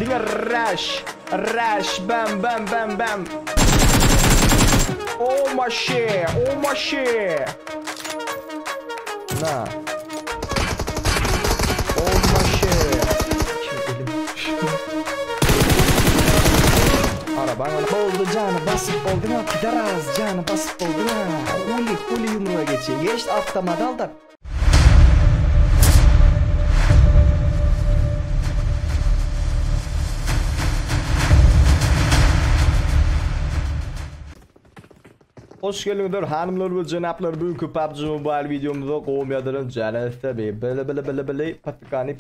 Dinga rush. Rush. Bam bam bam bam. Oh my shit. Oh my shit. Na. Oh my shit. Araban oldu canı basıp oldu ha. Kidaraz canı basıp oldu ha. Huli yumruğa geçiyor. Geçti atlama dal da. Hoş geldinler hanımlar ve cenaplar, bugünkü PUBG Mobile videomuzda kovmayaların canı tabi böyle patikani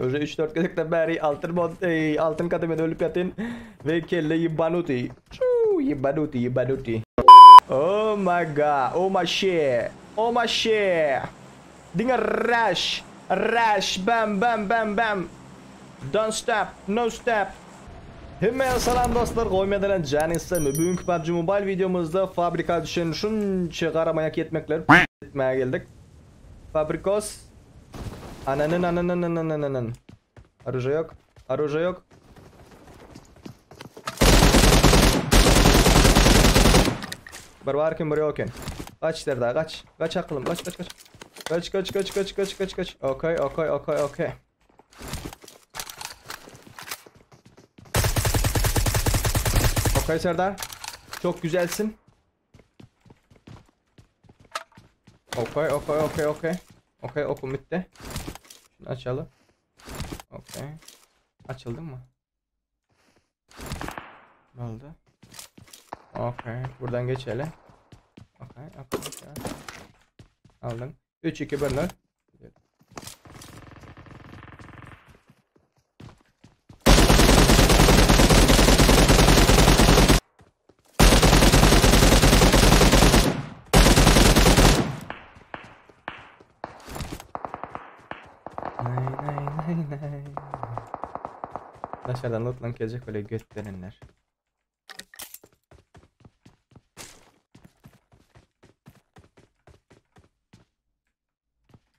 Oje 3-4 kadar beri altın kademede ölüp yatın ve kelle yibanuti. Oh my god, oh my shit Dinga rush bam bam don't stop, no stop. Hemen selam dostlar, koymadan canı istemi. Bugünkü PUBG Mobile videomuzda fabrika düşen şunca karamayak etmekler etmeye geldik. Fabrikos. Ananın. Arıca yok. Barbarken buraya oken. Kaç der daha kaç. Kaç aklım kaç. Kaç. Okay. Okay Serdar. Çok güzelsin. Okay okum bitti. Şunu açalım. Okay. Açıldı mı? Ne oldu? Okay. Buradan geçelim. Okay. Aldım. 3-2 1 Nay. Dışarıdan lootlan gelecek öyle götlerenler.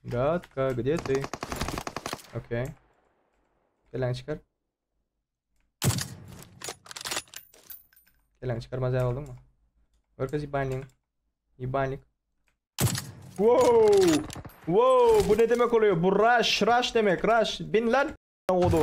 Gatka где ты? Окей. Gelen çıkar. Çıkarmaz ya, oldun mu? Herkes İbanlik. Wow, bu ne demek oluyor? Bu rush demek, rush. Bin lan oldu.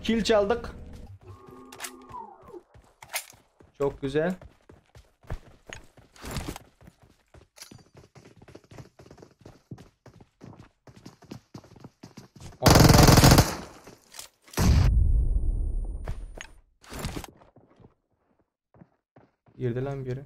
Kill çaldık. Çok güzel. Girdi lan biri.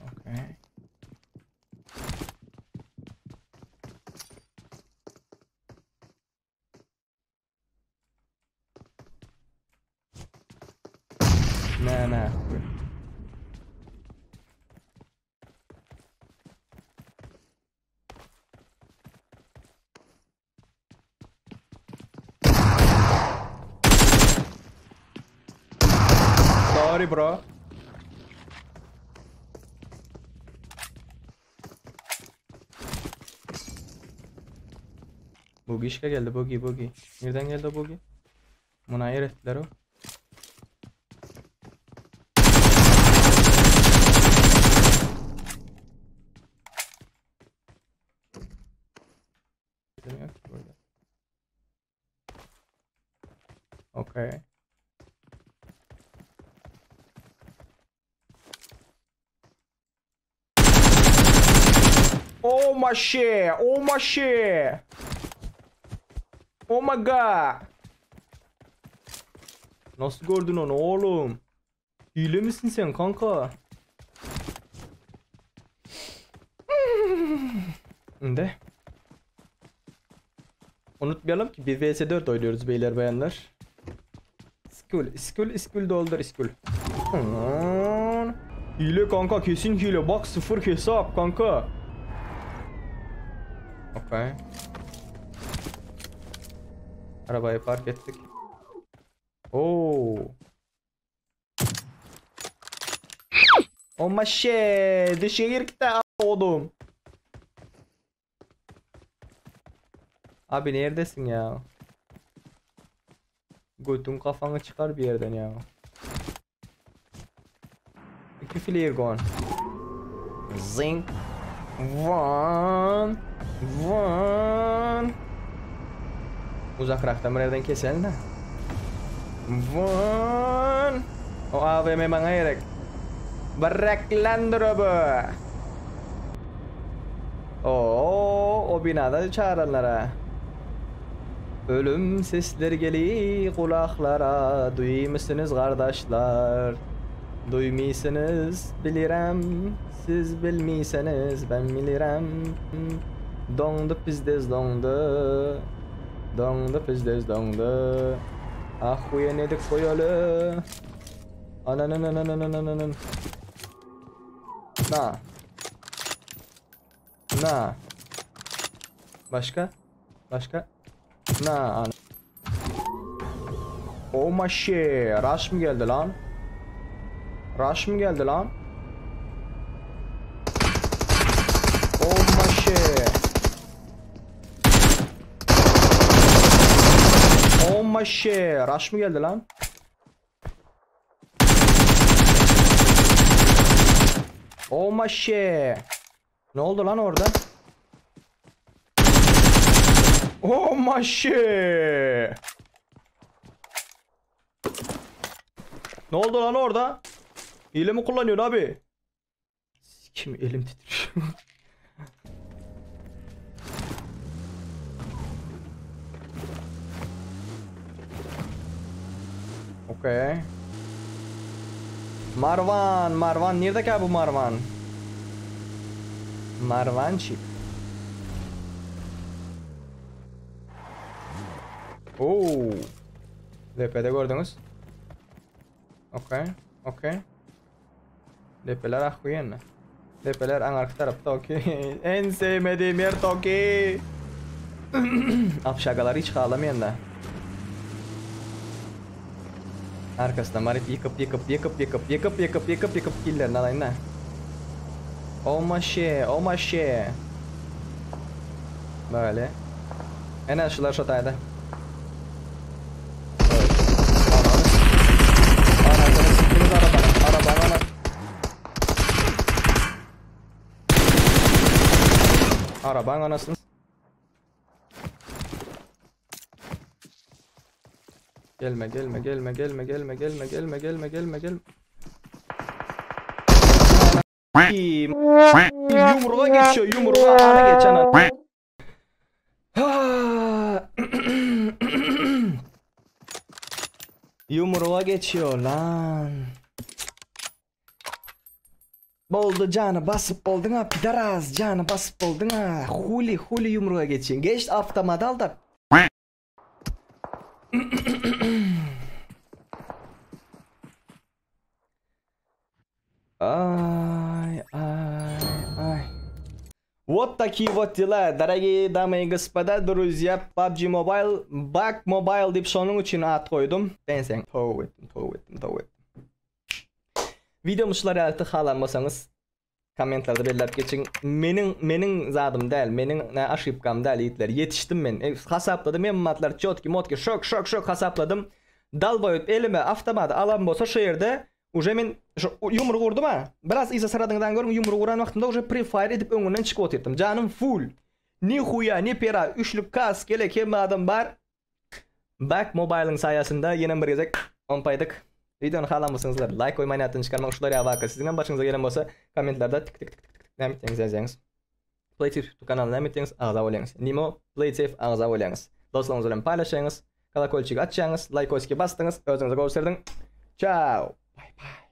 Okay. Nah. Sorry bro. Bugi işe geldi, bugi. Nereden geldi o bugi? Munayir ettiler o. Okay. Oh my shit. Oh my god. Nasıl gördün onu oğlum? Hile misin sen kanka? Ne? Unutmayalım ki bir vs4 oynuyoruz beyler bayanlar. Skul doldur skul. Hile kanka, kesin hile. Bak 0 hesap kanka. Okay. Arabayı park ettik. Oo. Oh my shit. Dışarı gitti oğlum. Abi neredesin ya? Götün kafanı çıkar bir yerden ya. 2 flare gone. Zing. One. Uzakraktan nereden keselim de. One. O AVM bana gerek. Bıraklandır abi. O binada çağıranlara. Ölüm sesleri geliyor kulaklara. Duymuşsunuz kardeşler. Duymuysanız bilirim. Siz bilmiyseniz ben bilirim. Dondu pizdez dondu. Dondu pizdez dondu. Ah bu yenedik koyalı. Ananananananananan. Na. Başka? Na. Oh my shit. Rush mı geldi lan? Oh my shit. Rush mı geldi lan? Oh my shit. Ne oldu lan orada? Oh my shit. Ne oldu lan orada? Hile mi kullanıyorsun abi? Kim elim titriyor. Okay. Marvan nerede ki bu Marvan? Marvançik. Oo. DP'de gördünüz. Okay. DP'ler akıyan. DP'ler en arka tarafta okey. En sevmediğim yer Toki. Apşagalar hiç ağlamayan da. Arkasından marif yıkıp killerini alayım da. Oh my shit. Böyle. En aşılar şotaydı. Arabanın anasını. Gelme. Yumruğa geçiyor, ana geç ana. Yumruğa geçiyor lan. Boldu canı basıp oldun ha pidaraz, canı basıp oldun ha. Huli yumruğa geçin. Geç avtomadal da. Ай. Вот такие вот дела, дорогие дамы и господа, друзья. PUBG Mobile, Bug Mobile deyip sonun için at koydum. Ben sen tov ettim. Videomuzları artık halanmasanız komentlarda belirlep geçin. Menin zadım değil, menin aşıpkam değil yiğitler. Yetiştim ben. Hasapladım, emmatlar çotki şok hasapladım. Dal boyut elime avtomada alan bolsa şu yerde uje men yumruq vurdum ha. Biraz iza sıradığından görün yumruq vuran vaxtımda uje pre-fire edip önünden çıkıp oturttum. Canım full. Ni huya ni pera üçlük kas kelek hem adam var. Bak Mobile'ın sayesinde yine bir gezek onpaydık. Videonu halamısınızlar. Like koymayı atın çıkarmak şuları ya vaka. Sizden başınıza gelen olsa komentlarda tık ne ettiğinizi yazınız. Play Safe kanalına ne ettiğiniz ağza olayınız. Nimo Play Safe ağza olayınız. Dostlarınızla paylaşınız. Kalakolçuk açacağınız. Like koyski bastınız. Özünüze gösterdin. Ciao. Bye bye.